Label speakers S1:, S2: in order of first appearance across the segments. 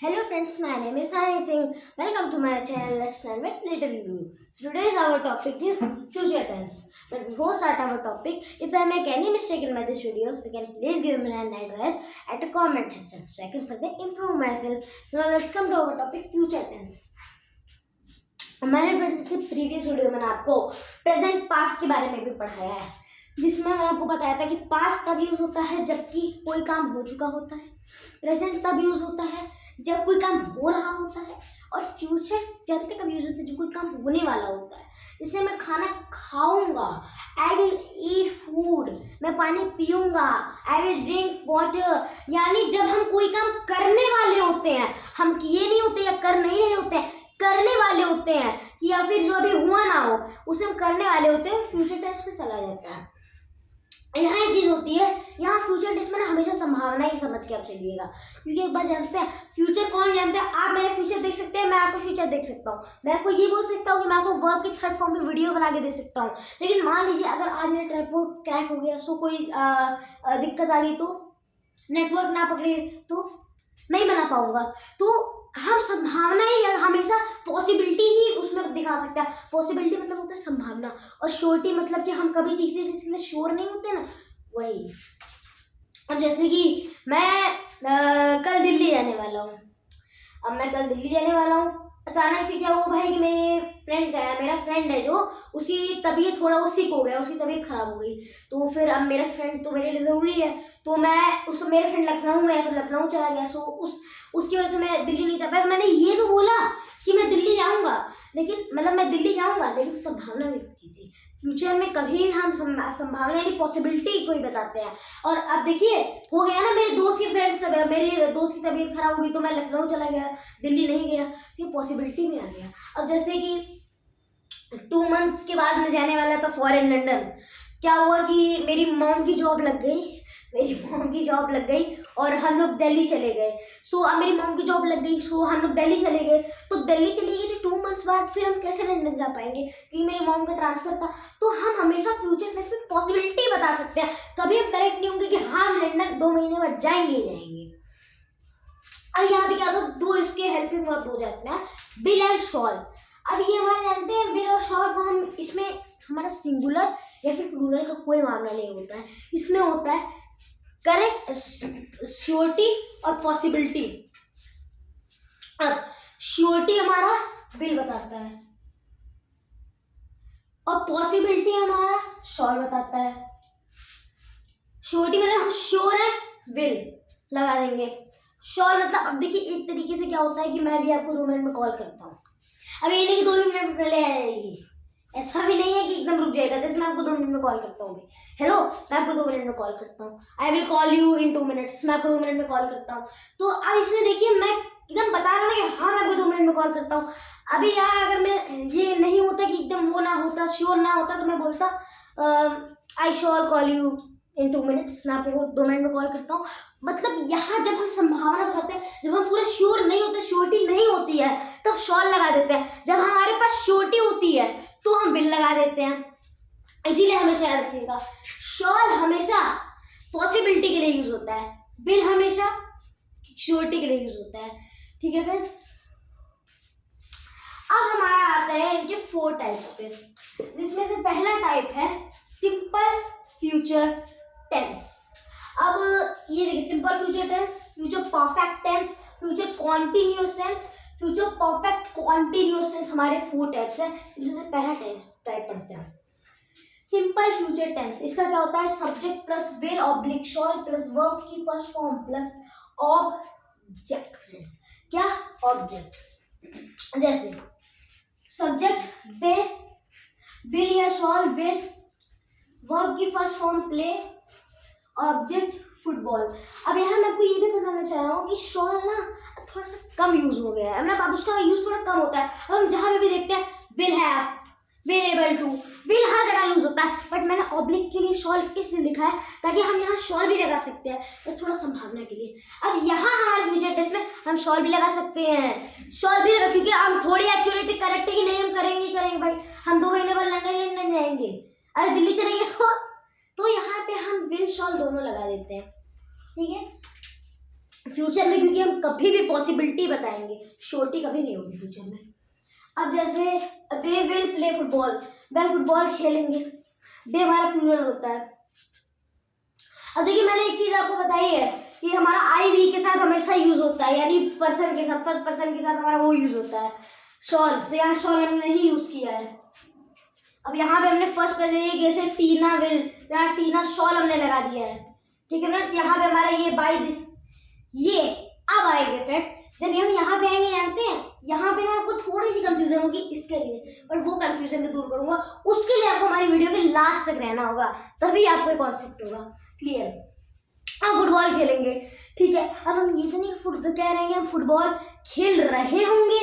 S1: Hello friends, my name is Hani Singh. Welcome to my channel Let's Learn with Little Guru. So today's our topic is future tense. But before start our topic, if I make any mistake in my this video, so can please give me an advice at the comment section so I can further improve myself. So now let's come to our topic future tense. हमारे friends इसके previous video में मैंने आपको present past के बारे में भी पढ़ाया है, जिसमें मैंने आपको बताया था कि पास्ट तब यूज होता है जबकि कोई काम हो चुका होता है, प्रेजेंट तब यूज होता है जब कोई काम हो रहा होता है, और फ्यूचर जानते कब यूज होता है जब कोई काम होने वाला होता है। जैसे मैं खाना खाऊंगा, आई विल ईट फूड, मैं पानी पीऊंगा, आई विल ड्रिंक वाटर। यानी जब हम कोई काम करने वाले होते हैं, हम किए नहीं होते या कर नहीं रहे होते हैं, करने वाले होते हैं, कि या फिर जो अभी हुआ ना हो उसे हम करने वाले होते हैं, फ्यूचर टेंस पे चला जाता है। यहाँ ये चीज़ होती है, यहाँ फ्यूचर टेंस में ना हमेशा संभावना ही समझ के आप चलिएगा, क्योंकि एक बार जानते हैं फ्यूचर कौन जानता है। आप मेरे फ्यूचर देख सकते हैं, मैं आपको फ्यूचर देख सकता हूँ, मैं आपको ये बोल सकता हूँ कि मैं आपको वर्ब की थर्ड फॉर्म पे वीडियो बना के दे सकता हूँ। लेकिन मान लीजिए अगर आज मेरा ट्राइपॉड क्रैक हो गया, सो कोई दिक्कत आ गई, तो नेटवर्क ना पकड़े तो नहीं बना पाऊंगा। तो हम संभावना ही हमेशा पॉसिबिलिटी ही उसमें दिखा सकते हैं। पॉसिबिलिटी मतलब होता है संभावना, और श्योरिटी मतलब कि हम कभी चीज़ें जिसके लिए श्योर नहीं होते ना, वही। अब जैसे कि मैं कल दिल्ली जाने वाला हूँ, अब मैं कल दिल्ली जाने वाला हूँ, अचानक से क्या हुआ भाई कि मेरा फ्रेंड है जो, उसकी तबीयत थोड़ा वो सिक हो गया, उसकी तबीयत खराब हो गई। तो फिर अब मेरा फ्रेंड तो मेरे लिए ज़रूरी है, तो मैं उसको, मेरा फ्रेंड लखनऊ में है तो लखनऊ चला गया, सो उसकी वजह से मैं दिल्ली नहीं जा पाया। तो मैंने ये तो बोला कि मैं दिल्ली जाऊँगा, लेकिन मतलब मैं दिल्ली जाऊँगा, लेकिन संभावना व्यक्त की थी। फ्यूचर में कभी भी हम संभावना यानी पॉसिबिलिटी को ही बताते हैं। और अब देखिए हो गया ना, मेरे दोस्त की तबीयत खराब हो गई तो मैं लखनऊ चला गया, दिल्ली नहीं गया, तो ये पॉसिबिलिटी में आ गया। अब जैसे कि 2 मंथ्स के बाद मैं जाने वाला था फॉरेन लंदन, क्या हुआ कि मेरी मॉम की जॉब लग गई और हम लोग दिल्ली चले गए। सो अब मेरी मॉम की जॉब लग गई, सो हम लोग दिल्ली चले गए। तो दिल्ली चले गए तो 2 मंथ्स बाद फिर हम कैसे लंदन जा पाएंगे, क्योंकि मेरी मॉम का ट्रांसफर था। तो हम हमेशा फ्यूचर टेंस में पॉसिबिलिटी बता सकते हैं, कभी हम करेक्ट नहीं होंगे कि हाँ हम लंदन 2 महीने बाद जाएंगे। अब यहाँ पे क्या होता है, 2 इसके हेल्पिंग वर्ब हो जाते हैं, बिल एंड शॉल। अब ये हमारे जानते हैं बिल और शॉल को हम, इसमें हमारा सिंगुलर या फिर प्लूरल का कोई मामला नहीं होता है, इसमें होता है करेक्ट, श्योरिटी और पॉसिबिलिटी। अब श्योरिटी हमारा बिल बताता है और पॉसिबिलिटी हमारा शॉल बताता है। श्योरिटी मतलब हम श्योर है, बिल लगा देंगे। शॉल मतलब, अब देखिए एक तरीके से क्या होता है कि मैं भी आपको 2 मिनट में कॉल करता हूँ, अब ये नहीं कि 2 मिनट पहले आ जाएगी, ऐसा भी नहीं है कि एकदम रुक जाएगा। जैसे मैं आपको 2 मिनट में कॉल करता हूँ, हेलो मैं आपको 2 मिनट में कॉल करता हूँ, I will call you in 2 minutes, मैं आपको 2 मिनट में कॉल करता हूँ। तो अब इसमें देखिए मैं एकदम बता रहा हूँ कि हाँ मैं आपको 2 मिनट में कॉल करता हूँ। अभी यहाँ अगर मैं ये नहीं होता कि एकदम वो ना होता, श्योर ना होता, तो मैं बोलता I shall call you in 2 minutes, मैं आपको 2 मिनट में कॉल करता हूँ। मतलब यहाँ जब हम संभावना बताते हैं, जब हम पूरे श्योर नहीं होते, श्योरिटी नहीं होती है, तब शॉल लगा देते हैं। जब हमारे पास श्योरिटी होती है तो हम बिल लगा देते हैं। इसीलिए हमेशा याद रखिएगा, शॉल हमेशा पॉसिबिलिटी के लिए यूज होता है, बिल हमेशा श्योरिटी के लिए यूज होता है। ठीक है फ्रेंड्स, अब हमारा आता है इनके 4 टाइप्स पे, जिसमें से पहला टाइप है सिंपल फ्यूचर टेंस। अब ये देखिए, simple future tense, future perfect tense, future continuous tense, future perfect continuous tense, हमारे 4 टाइप्स हैं। इनमें से पहला टाइप पढ़ते हैं, सिंपल फ्यूचर टेंस। इसका क्या होता है, subject plus will oblique shall plus verb की first form plus object. Friends क्या, ऑब्जेक्ट। जैसे सब्जेक्ट दे, विल या शॉल विल, वर्ब की first form play, object football. अब यहाँ मैं आपको ये भी बताना चाह रहा हूँ कि शॉल ना थोड़ा सा कम यूज हो गया है, मतलब अब उसका यूज थोड़ा कम होता है। अब हम जहाँ पे भी देखते हैं will have, will able to, will हर जगह यूज होता है, बट मैंने ऑब्लिक के लिए शॉल इसलिए लिखा है ताकि हम यहाँ शॉल भी लगा सकते हैं, तो थोड़ा संभावना के लिए। अब यहाँ हमारे फ्यूचर टेंस में हम शॉल भी लगा सकते हैं, शॉल भी लगा, क्योंकि हम थोड़ी एक्यूरेट करेक्ट है कि नहीं, हम करेंगे भाई, हम 2 महीने बाद लंदन जाएंगे, अरे दिल्ली चलेंगे तो यहाँ पे हम विल शॉल दोनों लगा देते हैं। ठीक है, फ्यूचर में, क्योंकि हम कभी भी पॉसिबिलिटी बताएंगे, श्योरिटी कभी नहीं होगी फ्यूचर में। अब जैसे दे विल प्ले फुटबॉल, वह फुटबॉल खेलेंगे, दे हमारा प्लूरल होता है। अब देखिए मैंने एक चीज आपको बताई है कि हमारा आई वी के साथ हमेशा यूज होता है, यानी पर्सन के साथ, फर्स्ट पर्सन के साथ हमारा वो यूज होता है शॉल, तो यहाँ शॉल हमने नहीं यूज किया है। अब यहाँ पे हमने फर्स्ट पर्सन जैसे टीना विल, यहाँ टीना शॉल हमने लगा दिया है, ठीक है फ्रेंड्स। यहाँ पे हमारा ये बाय दिस, ये अब आएंगे फ्रेंड्स, जब हम यहाँ पे आएंगे जानते हैं, यहाँ पे ना आपको थोड़ी सी कंफ्यूजन होगी इसके लिए, पर वो कंफ्यूजन मैं दूर करूंगा, उसके लिए आपको हमारी वीडियो के लास्ट तक रहना होगा, तभी आपको कॉन्सेप्ट होगा क्लियर। हम फुटबॉल खेलेंगे, ठीक है। अब हम ये तो नहीं कह रहे हैं हम फुटबॉल खेल रहे होंगे,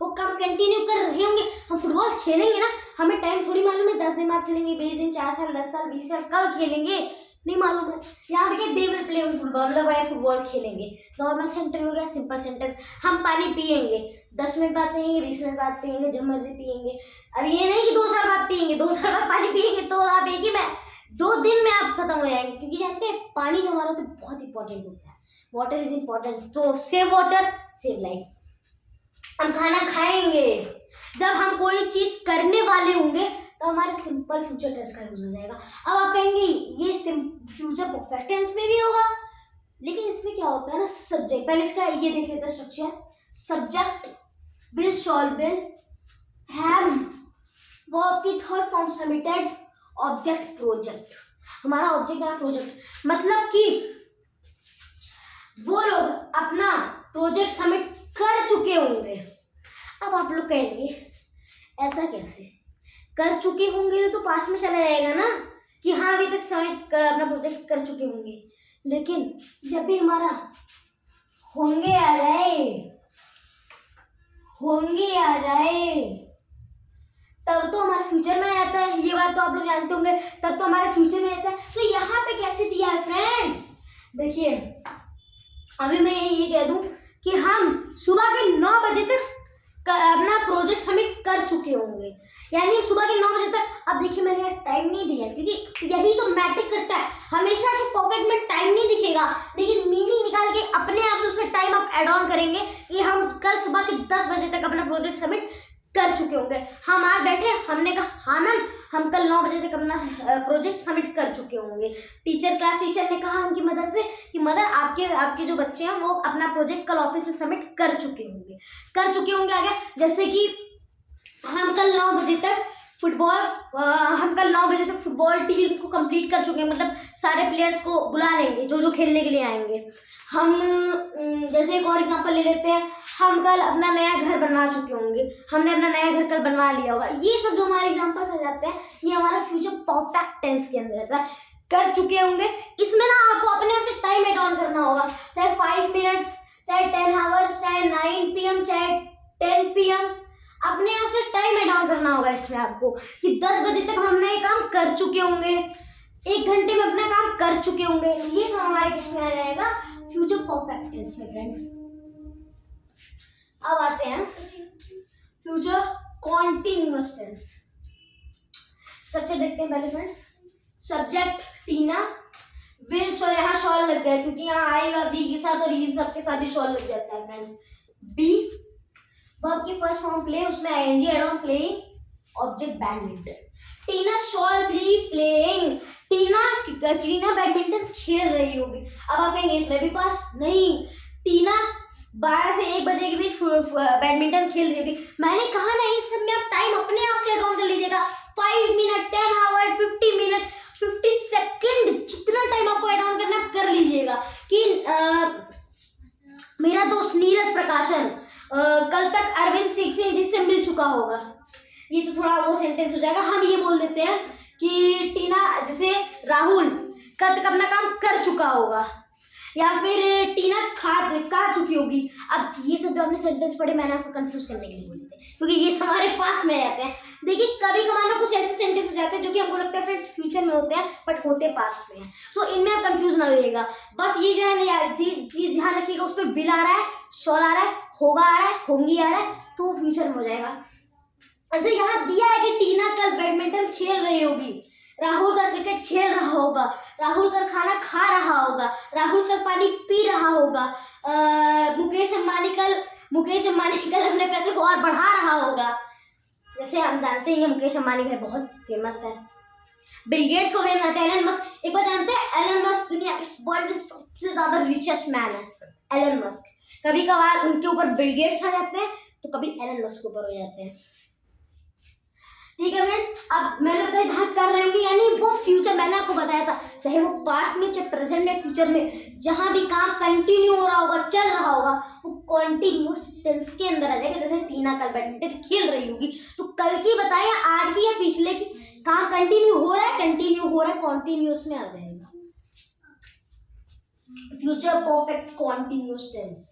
S1: वो काम कंटिन्यू कर रहे होंगे, हम फुटबॉल खेलेंगे ना, हमें टाइम थोड़ी मालूम है 10 दिन बाद खेलेंगे, 20 दिन, 4 साल, 10 साल, 20 साल, कब खेलेंगे नहीं मालूम है। यहाँ पे दे विल प्ले फुटबॉल, मतलब वह फुटबॉल खेलेंगे, नॉर्मल सेंटेंस हो गया, सिंपल सेंटेंस। हम पानी पियेंगे, 10 मिनट बाद पियेंगे, 20 मिनट बाद पियेंगे, जब मर्जी पियेंगे। अब ये नहीं कि 2 साल बाद पियेंगे, 2 साल बाद पानी पियेंगे तो आप एक ही में 2 दिन में आप खत्म हो जाएंगे, क्योंकि जानते हैं पानी जो हमारा तो बहुत इंपॉर्टेंट होता है, वाटर इज इंपॉर्टेंट, तो सेव वाटर सेव लाइफ। हम खाना खाएंगे, जब हम कोई चीज करने वाले होंगे तो हमारे सिंपल फ्यूचर टेंस का यूज हो जाएगा। अब आप कहेंगे ये फ्यूचर परफेक्ट टेंस में भी होगा, लेकिन इसमें क्या होता है ना, सब्जेक्ट, पहले इसका ये देख लेते हैं structure. Subject will, shall will, have, verb की third form submitted, object project, हमारा ऑब्जेक्ट है प्रोजेक्ट, मतलब कि वो लोग अपना प्रोजेक्ट सबमिट कर चुके होंगे। अब आप लोग कहेंगे ऐसा कैसे, कर चुके होंगे तो पास में चला जाएगा ना, कि हाँ अभी तक सबमिट अपना प्रोजेक्ट कर चुके होंगे, लेकिन जब भी हमारा होंगे आ जाए, होंगे आ जाए, तब तो हमारे फ्यूचर में आता है, ये बात तो आप लोग जानते होंगे, तब तो हमारे फ्यूचर में आता है। तो यहाँ पे कैसे दिया है फ्रेंड्स, देखिए अभी मैं ये कह दूं कि हम सुबह के 9 बजे तक अपना प्रोजेक्ट सबमिट कर चुके होंगे, यानी सुबह के 9 बजे तक। अब देखिए मैंने यहाँ टाइम नहीं दिया, क्योंकि यही तो मैटर करता है, हमेशा के परफेक्ट में टाइम नहीं दिखेगा, लेकिन मीनिंग निकाल के अपने आप से उसमें टाइम आप ऐड ऑन करेंगे कि हम कल सुबह के 10 बजे तक अपना प्रोजेक्ट सबमिट कर चुके होंगे। हम आज बैठे, हमने कहा हाँ मैम हम कल 9 बजे तक अपना प्रोजेक्ट सबमिट कर चुके होंगे। क्लास टीचर ने कहा उनकी मदर से कि मदर आपके जो बच्चे हैं वो अपना प्रोजेक्ट कल ऑफिस में सबमिट कर चुके होंगे। आगे जैसे कि हम कल 9 बजे तक फुटबॉल टीम को कंप्लीट कर चुके हैं, मतलब सारे प्लेयर्स को बुला लेंगे जो खेलने के लिए आएंगे। हम जैसे एक और एग्जांपल ले लेते हैं, हम कल अपना नया घर बनवा चुके होंगे, हमने अपना नया घर कल बनवा लिया होगा। ये सब जो हमारे एग्जांपल्स आ जाते हैं, ये हमारा फ्यूचर परफेक्ट टेंस के अंदर रहता है, कर चुके होंगे। इसमें ना आपको अपने आप से टाइम एड ऑन करना होगा, चाहे 5 मिनट्स, चाहे 10 आवर्स, चाहे 9 PM, चाहे 10 PM, अपने आप से टाइम एड ऑन करना होगा इसमें आपको, कि 10 बजे तक हमने ये काम कर चुके होंगे, 1 घंटे में अपना काम कर चुके होंगे। ये सब हमारे किसमें आ जाएगा, फ्यूचर परफेक्ट टेंस में फ्रेंड्स। अब आते हैं फ्यूचर कॉन्टिन्यूअस टेंस। स्ट्रक्चर देखते हैं पहले friends. Subject Tina, will, shawl, यहाँ शॉल लग गया क्योंकि यहाँ आई और बी के साथ और ये सबके साथ भी शॉल लग जाता है फ्रेंड्स। बी, वर्ब की फर्स्ट फॉर्म प्ले, उसमें ING add on, playing, object badminton. Tina shall be playing, Tina badminton खेल रही होगी। अब आप कहेंगे इसमें भी पास नहीं, टीना 12 से 1 बजे के बीच बैडमिंटन खेल रही होगी। मैंने कहा ना इस सब में आप टाइम अपने आप से एड ऑन कर लीजिएगा, 5 मिनट, 10 आवर, 50 मिनट, 50 सेकेंड, जितना टाइम आपको एड ऑन करना कर लीजिएगा। कि मेरा दोस्त नीरज प्रकाशन कल तक अरविंद सिंह जी से मिल चुका होगा, ये तो थोड़ा वो सेंटेंस हो जाएगा। हम ये बोल देते हैं कि टीना, जैसे राहुल कल तक अपना काम कर चुका होगा, या फिर टीना खा चुकी होगी। अब ये सब जो आपने सेंटेंस पढ़े मैंने आपको कंफ्यूज करने के लिए बोले थे, क्योंकि ये हमारे पास में रहते हैं। देखिए कभी कभार कुछ ऐसे सेंटेंस हो जाते हैं जो कि हमको लगता है फ्रेंड्स फ्यूचर में होते हैं, बट होते पास्ट में हैं। सो इनमें आप कंफ्यूज ना होइएगा, बस ये ध्यान रखिएगा, उसमें विल आ रहा है, शॉल आ रहा है, होगा आ रहा है, होंगी आ रहा है, तो फ्यूचर में हो जाएगा। ऐसे यहाँ दिया है कि टीना कल बैडमिंटन खेल रही होगी, राहुल कर क्रिकेट खेल रहा होगा, राहुल कर खाना खा रहा होगा, राहुल कर पानी पी रहा होगा, मुकेश अंबानी कल अपने पैसे को और बढ़ा रहा होगा। जैसे हम जानते हैं मुकेश अंबानी भाई बहुत फेमस है। बिल गेट्स को भी जानते हैं, एलन मस्क, एक बार जानते हैं एलन मस्क दुनिया इस वर्ल्ड में सबसे ज्यादा रिचेस्ट मैन है एलन मस्क। कभी कभार उनके ऊपर बिल गेट्स आ जाते हैं तो कभी एलन मस्क के ऊपर हो जाते हैं। ठीक है फ्रेंड्स, अब मैंने बताया जहाँ कर रहे होंगे यानी वो फ्यूचर, मैंने आपको बताया था चाहे वो पास्ट में चाहे प्रेजेंट में फ्यूचर में जहाँ भी काम कंटिन्यू हो रहा होगा चल रहा होगा वो कॉन्टिन्यूस टेंस के अंदर आ जाएगा। जैसे टीना कल बैडमिंटन खेल रही होगी तो कल की बताए आज की या पिछले की, काम कंटिन्यू हो रहा है कॉन्टिन्यूस में आ जाएगा। Future perfect continuous tense.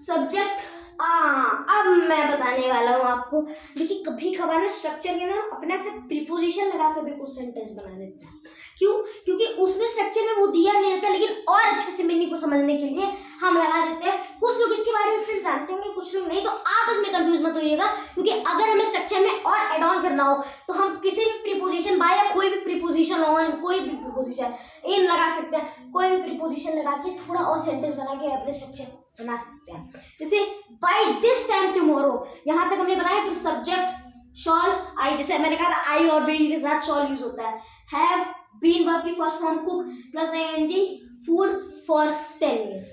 S1: Subject अब मैं बताने वाला हूँ आपको। देखिए कभी कभार ना स्ट्रक्चर के अंदर अपने आप से प्रीपोजिशन लगा कर भी कुछ सेंटेंस बना देते हैं। क्यों? क्योंकि उसमें स्ट्रक्चर में वो दिया नहीं रहता, लेकिन और अच्छे से मीनिंग को समझने के लिए हम लगा देते हैं। कुछ लोग इसके बारे में फ्रेंड्स जानते होंगे, कुछ लोग नहीं, तो आप इसमें कंफ्यूज मत होइएगा। क्योंकि अगर हमें स्ट्रक्चर में और एड ऑन करना हो तो हम किसी भी प्रीपोजिशन बाय या कोई भी प्रीपोजिशन ऑन, कोई भी प्रीपोजिशन इन लगा सकते हैं। कोई भी प्रीपोजिशन लगा के थोड़ा और सेंटेंस बना के अपने स्ट्रक्चर बना सकते हैं। जैसे बाय दिस टाइम टुमारो, यहाँ तक हमने बनाया। फिर सब्जेक्ट शॉल आई, जैसे मैंने कहा था आई और बी के साथ शॉल यूज होता है। हैव बीन वर्क की first form cook plus ING food for 10 years।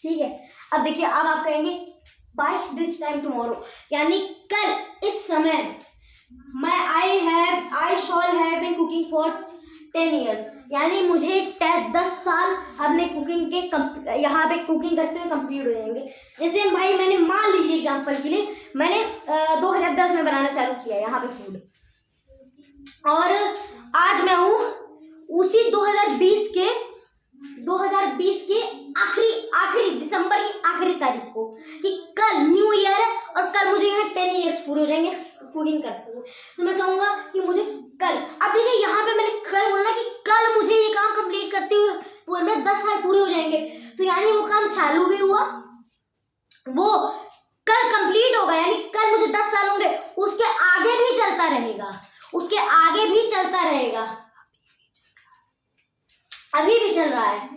S1: ठीक है, अब देखिए अब आप कहेंगे बाय दिस टाइम टुमारो यानी कल इस समय मैं I shall have been cooking for 10 years यानी मुझे 10 साल अपने कुकिंग के यहाँ पे कुकिंग करते हुए कंप्लीट हो जाएंगे। जैसे भाई मैंने मान लीजिए एग्जांपल के लिए मैंने 2010 में बनाना चालू किया यहाँ पे फूड, और आज मैं हूँ उसी 2020 के आखिरी दिसंबर की आखिरी तारीख को कि कल न्यू ईयर है और कल मुझे यहाँ 10 years पूरे हो जाएंगे कुकिंग करते हुए। तो मैं कहूँगा कि मुझे कल, अब देखिए यहाँ पे मैंने कल बोलना कि कल मुझे ये काम कंप्लीट करते हुए पूरे में 10 साल पूरे हो जाएंगे। तो यानी वो काम चालू भी हुआ, वो कल कंप्लीट होगा, यानी कल मुझे 10 साल होंगे, उसके आगे भी चलता रहेगा, अभी भी चल रहा है।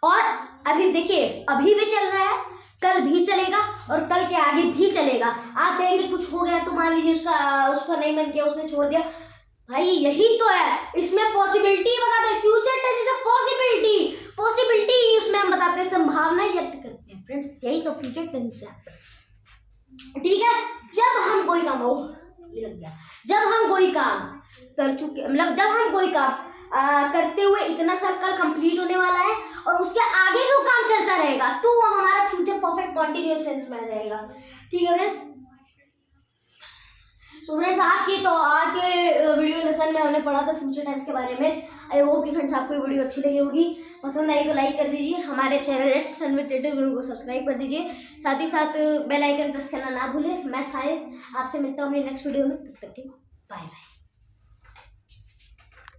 S1: और अभी देखिए अभी भी चल रहा है, कल भी चलेगा और कल के आगे भी चलेगा। आप कहेंगे कुछ हो गया तो मान लीजिए उसका नहीं मन किया, उसने छोड़ दिया। भाई यही तो है, इसमें पॉसिबिलिटी बताते हैं। Future tense is a possibility उसमें हम बताते हैं, संभावनाएं व्यक्त करते हैं। फ्रेंड्स यही तो फ्यूचर टेंस है। ठीक है, जब हम कोई काम कर चुके, मतलब जब हम कोई काम करते हुए इतना साल कल कंप्लीट होने वाला है और उसके आगे भी वो काम चलता रहेगा तो वो हमारा फ्यूचर परफेक्ट कॉन्टिन्यूअस टेंस में रहेगा। ठीक है फ्रेंड्स, सो फ्रेंड्स आज के वीडियो लेसन में हमने पढ़ा था फ्यूचर टेंस के बारे में। आई होप कि फ्रेंड्स आपको ये वीडियो अच्छी लगी होगी, पसंद आई तो लाइक कर दीजिए, हमारे channel let's learn with trader को सब्सक्राइब कर दीजिए, साथ ही साथ बेल आइकन प्रेस करना ना भूलें। मैं शायद आपसे मिलता हूँ अपनी नेक्स्ट वीडियो में, तब तक के बाय बाय।